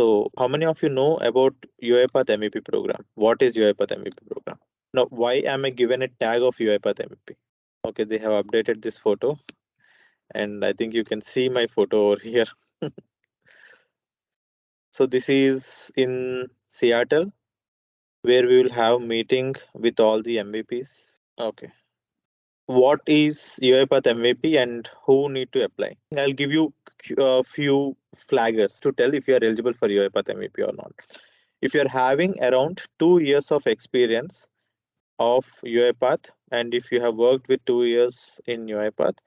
So how many of you know about UiPath MVP program? What is UiPath MVP program? Now, why am I given a tag of UiPath MVP? Okay, they have updated this photo, and I think you can see my photo over here. So this is in Seattle, where we will have meeting with all the MVPs. Okay. What is UiPath MVP and who need to apply? I'll give you a few flaggers to tell if you are eligible for UiPath MVP or not. If you're having around 2 years of experience of UiPath, and if you have worked with 2 years in UiPath,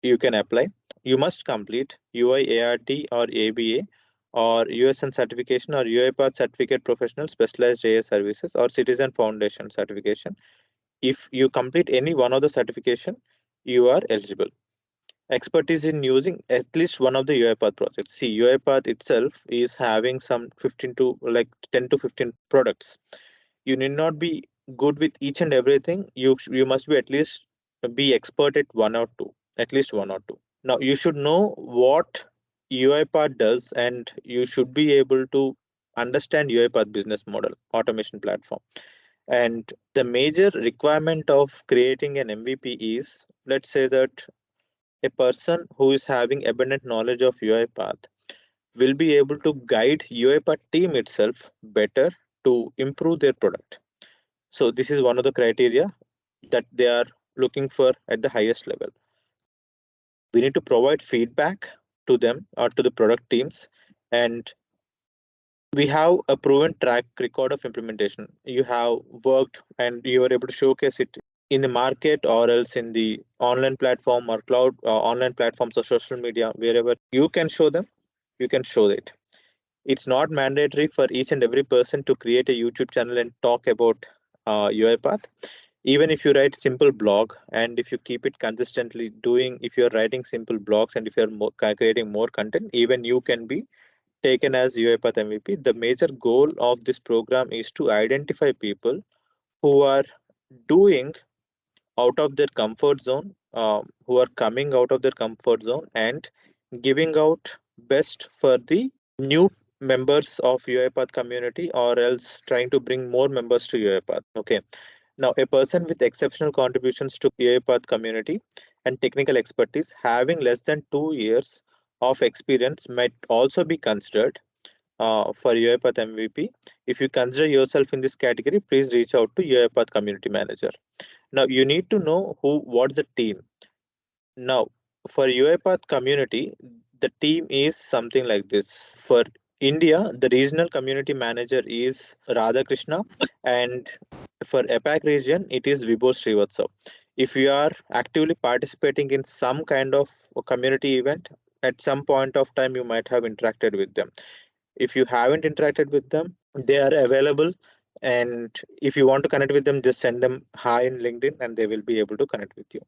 you can apply. You must complete UiART or ABA or USN certification or UiPath certificate professional specialized AI services or Citizen Foundation certification. If you complete any one of the certification, you are eligible. Expertise in using at least one of the UiPath projects. See, UiPath itself is having some 15 to like 10 to 15 products. You need not be good with each and everything. You must be at least be expert at one or two, at least one or two. Now you should know what UiPath does, and you should be able to understand UiPath business model, automation platform. And the major requirement of creating an MVP is, let's say that a person who is having abundant knowledge of UiPath will be able to guide UiPath team itself better to improve their product. So this is one of the criteria that they are looking for at the highest level. We need to provide feedback to them or to the product teams, and we have a proven track record of implementation. You have worked and you are able to showcase it in the market or else in the online platform or cloud online platforms or social media, wherever you can show them, you can show it. It's not mandatory for each and every person to create a YouTube channel and talk about UiPath. Even if you write simple blog and if you keep it consistently doing, if you're writing simple blogs and if you're creating more content, even you can be taken as UiPath MVP. The major goal of this program is to identify people who are doing out of their comfort zone, who are coming out of their comfort zone and giving out best for the new members of UiPath community, or else trying to bring more members to UiPath. Okay. Now, a person with exceptional contributions to UiPath community and technical expertise having less than 2 years of experience might also be considered for UiPath MVP. If you consider yourself in this category, please reach out to UiPath community manager. Now, you need to know what's the team. Now, for UiPath community, the team is something like this. For India, the regional community manager is Radha Krishna, and for APAC region, it is Vibhor Srivatsav. If you are actively participating in some kind of a community event, at some point of time, you might have interacted with them. If you haven't interacted with them, they are available. And if you want to connect with them, just send them hi in LinkedIn and they will be able to connect with you.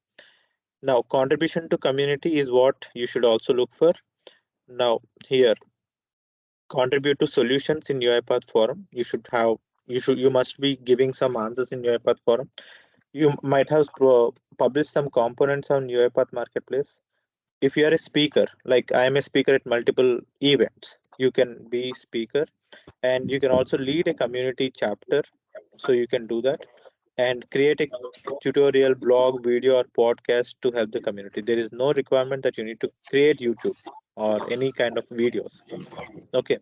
Now, contribution to community is what you should also look for. Now, here, contribute to solutions in UiPath forum. You must be giving some answers in UiPath forum. You might have published some components on UiPath marketplace. If you are a speaker, like I am a speaker at multiple events, you can be speaker, and you can also lead a community chapter. So you can do that and create a tutorial, blog, video, or podcast to help the community. There is no requirement that you need to create YouTube or any kind of videos. Okay.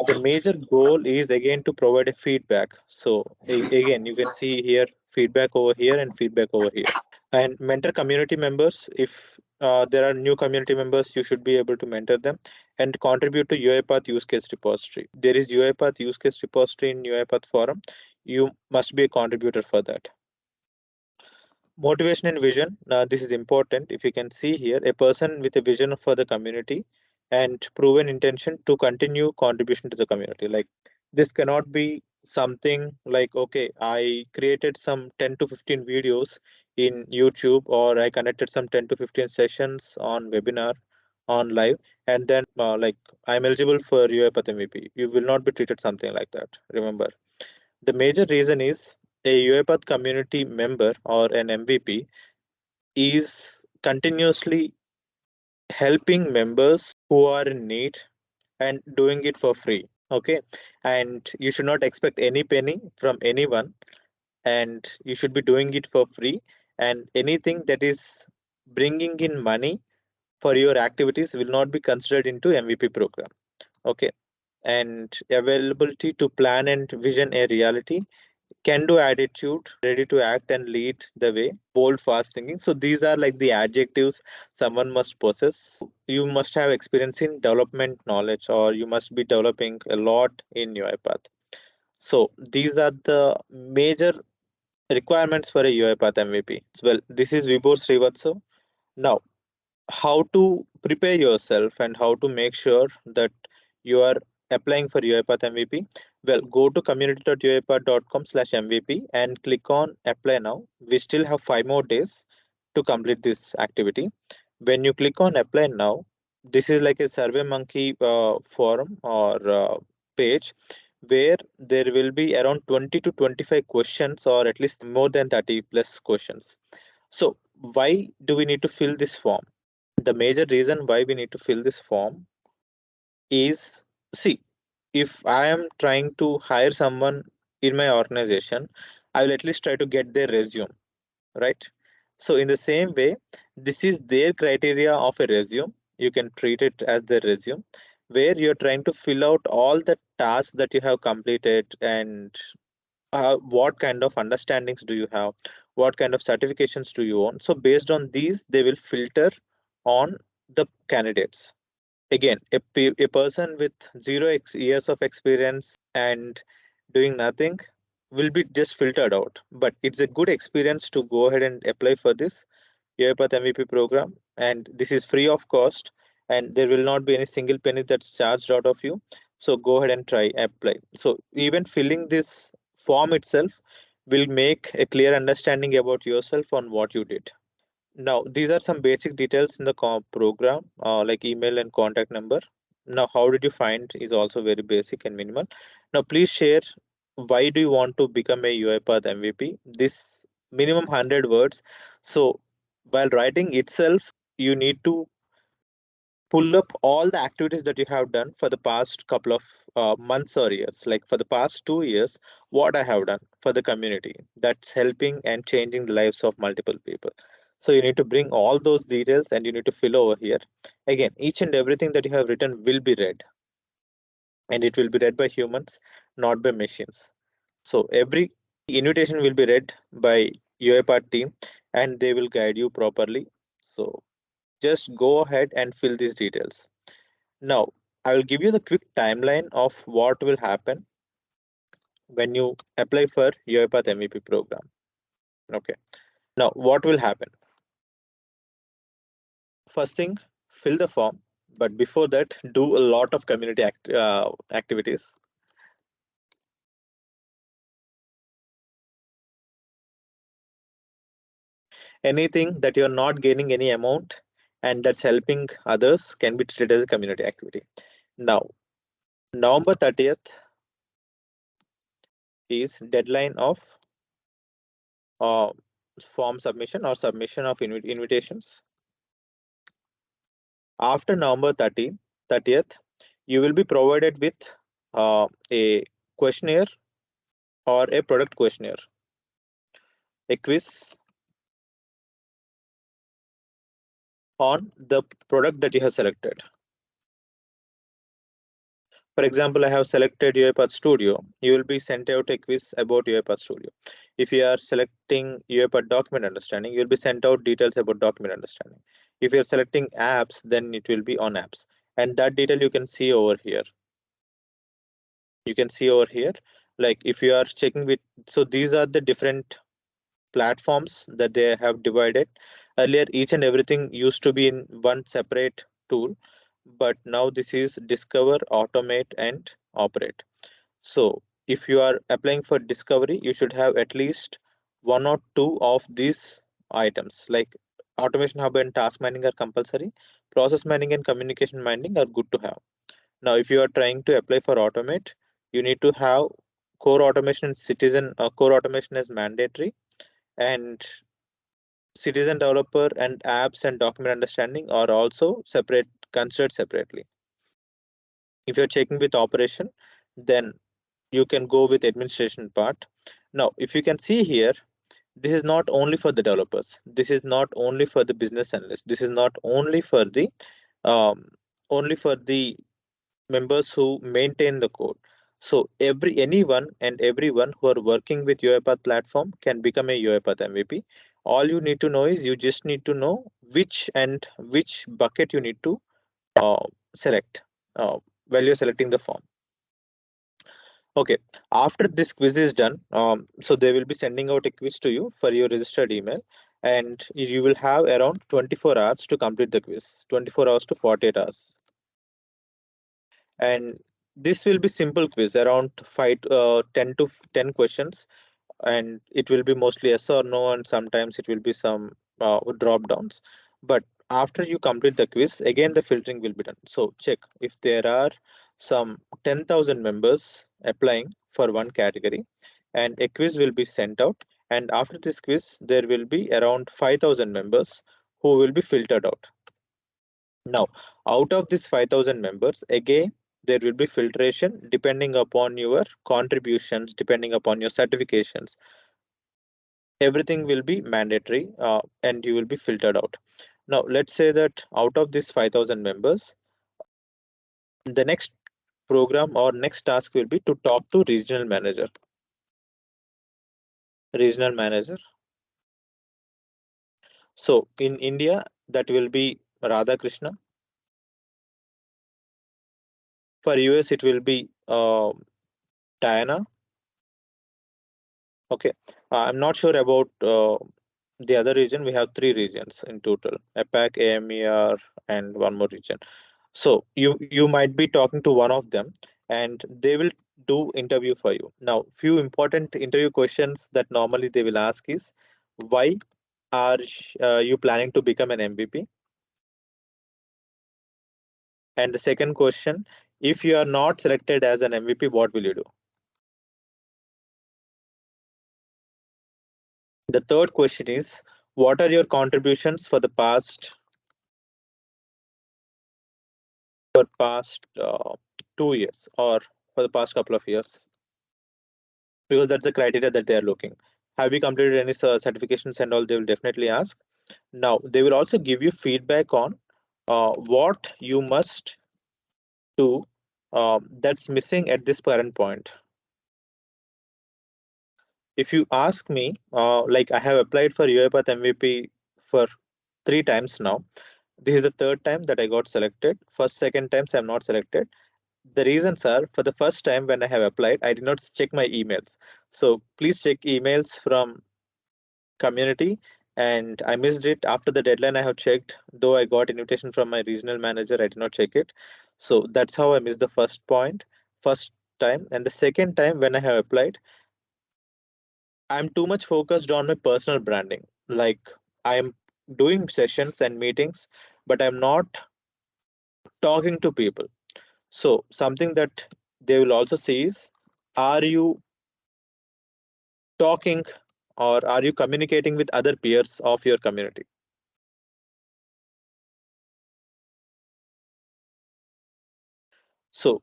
The major goal is again to provide a feedback. So again, you can see here feedback over here and feedback over here. And mentor community members. If there are new community members, you should be able to mentor them and contribute to UiPath use case repository. There is UiPath use case repository in UiPath forum. You must be a contributor for that. Motivation and vision. This is important. If you can see here, a person with a vision for the community and proven intention to continue contribution to the community. Like this cannot be something like, okay, I created some 10 to 15 videos in YouTube, or I conducted some 10 to 15 sessions on webinar on live, and then like I'm eligible for UiPath MVP. You will not be treated something like that. Remember, the major reason is a UiPath community member or an MVP is continuously helping members who are in need and doing it for free. Okay, and you should not expect any penny from anyone, and you should be doing it for free. And anything that is bringing in money for your activities will not be considered into MVP program. Okay, and availability to plan and vision a reality, can do attitude, ready to act and lead the way, bold, fast thinking. So these are like the adjectives someone must possess. You must have experience in development knowledge, or you must be developing a lot in UiPath. So these are the major requirements for a UiPath MVP. Well, this is Vibhor Srivatsa. Now, how to prepare yourself and how to make sure that you are applying for UiPath MVP. Well, go to community.uipath.com/MVP and click on apply now. We still have 5 more days to complete this activity. When you click on apply now, this is like a survey monkey forum or page, where there will be around 20 to 25 questions, or at least more than 30 plus questions. So why do we need to fill this form? The major reason why we need to fill this form is, see, if I am trying to hire someone in my organization, I will at least try to get their resume, right? So in the same way, this is their criteria of a resume. You can treat it as their resume, where you're trying to fill out all the tasks that you have completed, and what kind of understandings do you have, what kind of certifications do you own. So based on these, they will filter on the candidates. Again, a person with 0 years of experience and doing nothing will be just filtered out. But it's a good experience to go ahead and apply for this UiPath MVP program, and this is free of cost, and there will not be any single penny that's charged out of you. So go ahead and try apply. So even filling this form itself will make a clear understanding about yourself on what you did. Now, these are some basic details in the program, like email and contact number. Now, how did you find is also very basic and minimal. Now, please share, why do you want to become a UiPath MVP? This minimum 100 words. So, while writing itself, you need to pull up all the activities that you have done for the past couple of months or years. Like for the past 2 years, what I have done for the community that's helping and changing the lives of multiple people. So you need to bring all those details and you need to fill over here. Again, each and everything that you have written will be read, and it will be read by humans, not by machines. So every invitation will be read by UiPath team, and they will guide you properly. So just go ahead and fill these details. Now, I will give you the quick timeline of what will happen when you apply for UiPath MVP program. Okay. Now, what will happen? First thing, fill the form. But before that, do a lot of community activities. Anything that you're not gaining any amount and that's helping others can be treated as a community activity. Now, November 30th is deadline of uh, form submission or submission of invitations. After November 30th, you will be provided with a questionnaire or a product questionnaire, a quiz on the product that you have selected. For example, I have selected UiPath Studio. You will be sent out a quiz about UiPath Studio. If you are selecting UiPath Document Understanding, you will be sent out details about document understanding. If you are selecting apps, then it will be on apps. And that detail you can see over here. You can see over here, like if you are checking with, so these are the different platforms that they have divided. Earlier, each and everything used to be in one separate tool, but now this is discover, automate, and operate. So if you are applying for discovery, you should have at least one or two of these items, like automation hub and task mining are compulsory. Process mining and communication mining are good to have. Now, if you are trying to apply for automate, you need to have core automation and citizen core automation is mandatory, and citizen developer and apps and document understanding are also separate, considered separately. If you're checking with operation, then you can go with administration part. Now, if you can see here, this is not only for the developers. This is not only for the business analysts. This is not um, only for the members who maintain the code. So anyone and everyone who are working with UiPath platform can become a UiPath MVP. All you need to know is you just need to know which bucket you need to uh, select while you're selecting the form. Okay, after this quiz is done, so they will be sending out a quiz to you for your registered email, and you will have around 24 hours to complete the quiz, 24 hours to 48 hours. And this will be simple quiz, around 10 to 10 questions, and it will be mostly yes or no, and sometimes it will be some drop downs. But after you complete the quiz, again the filtering will be done. So check if there are some 10,000 members applying for one category, and a quiz will be sent out. And after this quiz, there will be around 5,000 members who will be filtered out. Now, out of this 5,000 members, again, there will be filtration depending upon your contributions, depending upon your certifications. Everything will be mandatory and you will be filtered out. Now, let's say that out of this 5,000 members, the next program or next task will be to talk to regional manager. Regional manager. So in India, that will be Radha Krishna. For US, it will be Diana. Okay, I'm not sure about the other region. We have three regions in total: APAC, AMER, and one more region. So you might be talking to one of them, and they will do interview for you. Now, few important interview questions that normally they will ask is, why are you planning to become an MVP? And the second question, if you are not selected as an MVP, what will you do? The third question is, what are your contributions for the past 2 years or for the past couple of years? Because that's the criteria that they are looking. Have you completed any certifications and all? They will definitely ask. Now, they will also give you feedback on what you must do that's missing at this current point. If you ask me, like I have applied for UiPath MVP for 3 times now. This is the third time that I got selected. First, second times I'm not selected. The reasons are, for the first time when I have applied, I did not check my emails. So please check emails from community, and I missed it. After the deadline I have checked, though I got invitation from my regional manager, I did not check it. So that's how I missed the first time. And the second time when I have applied, I'm too much focused on my personal branding. Like, I'm doing sessions and meetings, but I'm not talking to people. So something that they will also see is, are you talking or are you communicating with other peers of your community? So,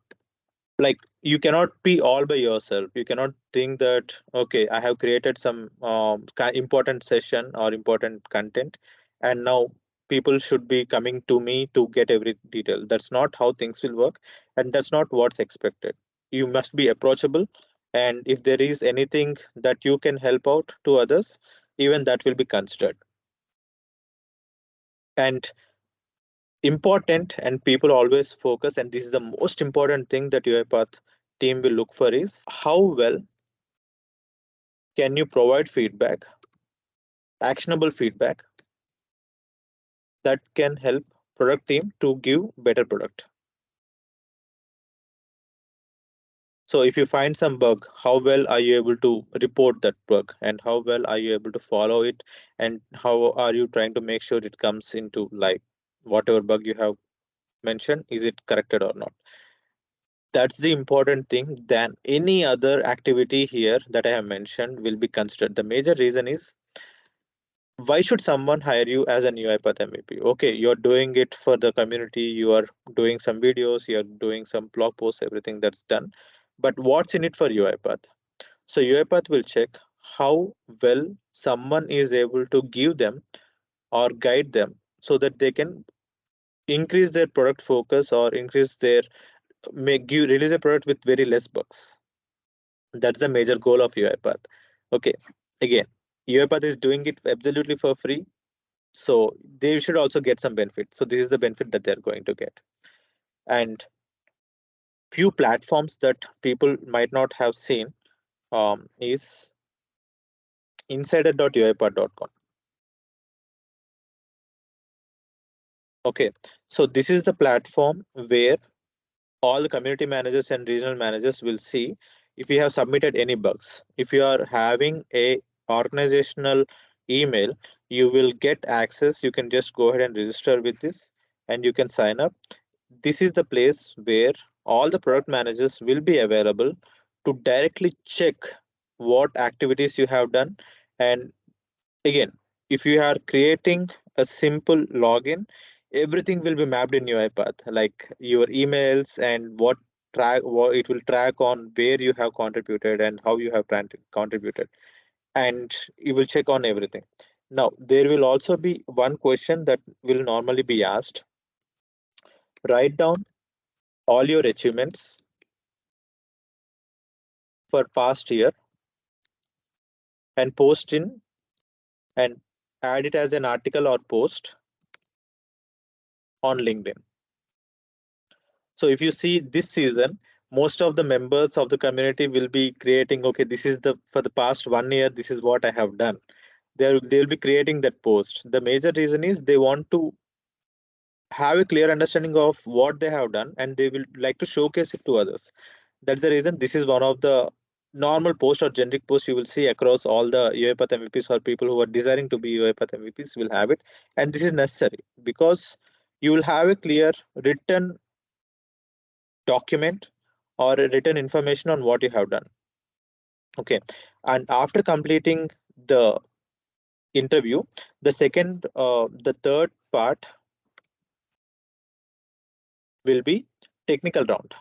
like, you cannot be all by yourself. You cannot think that, okay, I have created some important session or important content, and now people should be coming to me to get every detail. That's not how things will work, and that's not what's expected. You must be approachable, and if there is anything that you can help out to others, even that will be considered. And important, and people always focus, and this is the most important thing that UiPath team will look for, is how well can you provide feedback, actionable feedback that can help product team to give better product. So if you find some bug, how well are you able to report that bug, and how well are you able to follow it, and how are you trying to make sure it comes into life? Whatever bug you have mentioned, is it corrected or not? That's the important thing. Than any other activity here that I have mentioned will be considered. The major reason is, Why should someone hire you as an UiPath MVP? Okay, you're doing it for the community, you are doing some videos, you're doing some blog posts, everything that's done. But what's in it for UiPath? So UiPath will check how well someone is able to give them or guide them so that they can increase their product focus or increase their make give release a product with very less bugs. That's the major goal of UiPath. Okay, again, UiPath is doing it absolutely for free, so they should also get some benefit. So this is the benefit that they're going to get. And few platforms that people might not have seen is insider.uipath.com. Okay, so this is the platform where all the community managers and regional managers will see if you have submitted any bugs. If you are having a organizational email, you will get access. You can just go ahead and register with this and you can sign up. This is the place where all the product managers will be available to directly check what activities you have done. And again, if you are creating a simple login, everything will be mapped in UiPath, like your emails and what it will track on where you have contributed and how you have contributed, and you will check on everything. Now, there will also be one question that will normally be asked. Write down all your achievements for past year and post in and add it as an article or post on LinkedIn. So if you see this season, most of the members of the community will be creating, okay, this is the for the past 1 year, this is what I have done. They'll be creating that post. The major reason is they want to have a clear understanding of what they have done and they will like to showcase it to others. That's the reason this is one of the normal post or generic posts you will see across all the UiPath MVPs or people who are desiring to be UiPath MVPs will have it. And this is necessary because you will have a clear written document or a written information on what you have done. Okay, and after completing the interview, the third part will be technical round.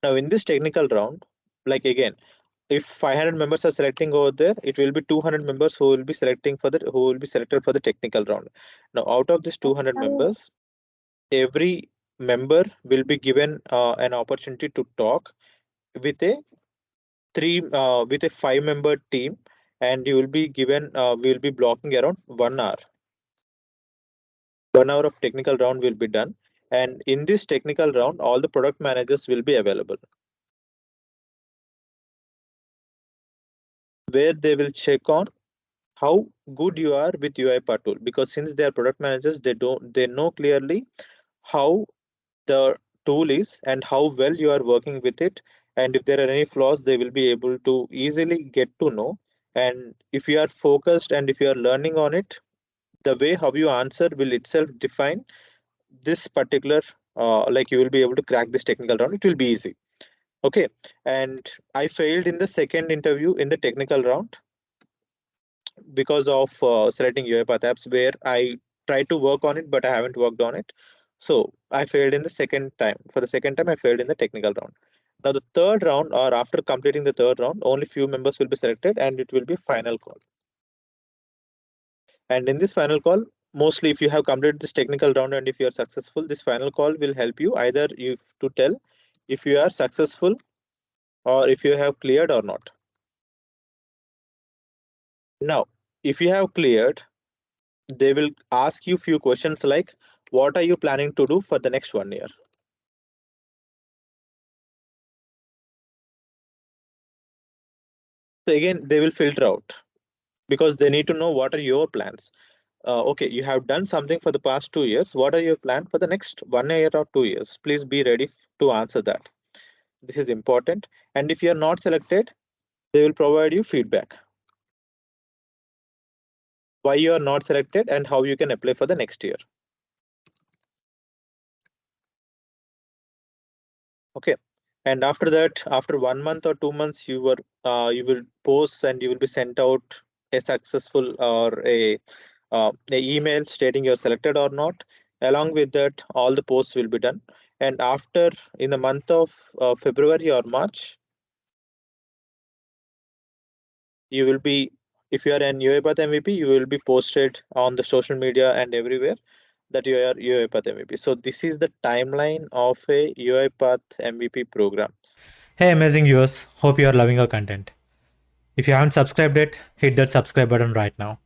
Now in this technical round, like again, if 500 members are selecting over there, it will be 200 members who will be selected for the technical round. Now out of this 200 members, every member will be given an opportunity to talk with a with a 5-member team, and you will be given we will be blocking around 1 hour. 1 hour of technical round will be done, and in this technical round all the product managers will be available, where they will check on how good you are with UiPath tool, because since they are product managers, they know clearly how the tool is and how well you are working with it, and if there are any flaws they will be able to easily get to know. And if you are focused and if you are learning on it, the way how you answer will itself define this particular like you will be able to crack this technical round. It will be easy. Okay, and I failed in the second interview in the technical round because of selecting UiPath apps, where I tried to work on it but I haven't worked on it. So I failed in the second time. For the second time I failed in the technical round. Now the third round, or after completing the third round, only few members will be selected and it will be final call. And in this final call, mostly if you have completed this technical round and if you are successful, this final call will help you either if to tell if you are successful or if you have cleared or not. Now, if you have cleared, they will ask you few questions like, what are you planning to do for the next 1 year? So again, they will filter out because they need to know what are your plans. Okay, you have done something for the past 2 years. What are your plan for the next 1 year or 2 years? Please be ready to answer that. This is important. And if you are not selected, they will provide you feedback. Why you are not selected and how you can apply for the next year. Okay. And after that, after 1 month or 2 months, you will post and you will be sent out a successful or a email stating you're selected or not. Along with that, all the posts will be done. And after, in the month of February or March, you will be, if you are an UiPath MVP, you will be posted on the social media and everywhere that you are UiPath MVP. So this is the timeline of a UiPath MVP program. Hey, amazing viewers. Hope you are loving our content. If you haven't subscribed yet, hit that subscribe button right now.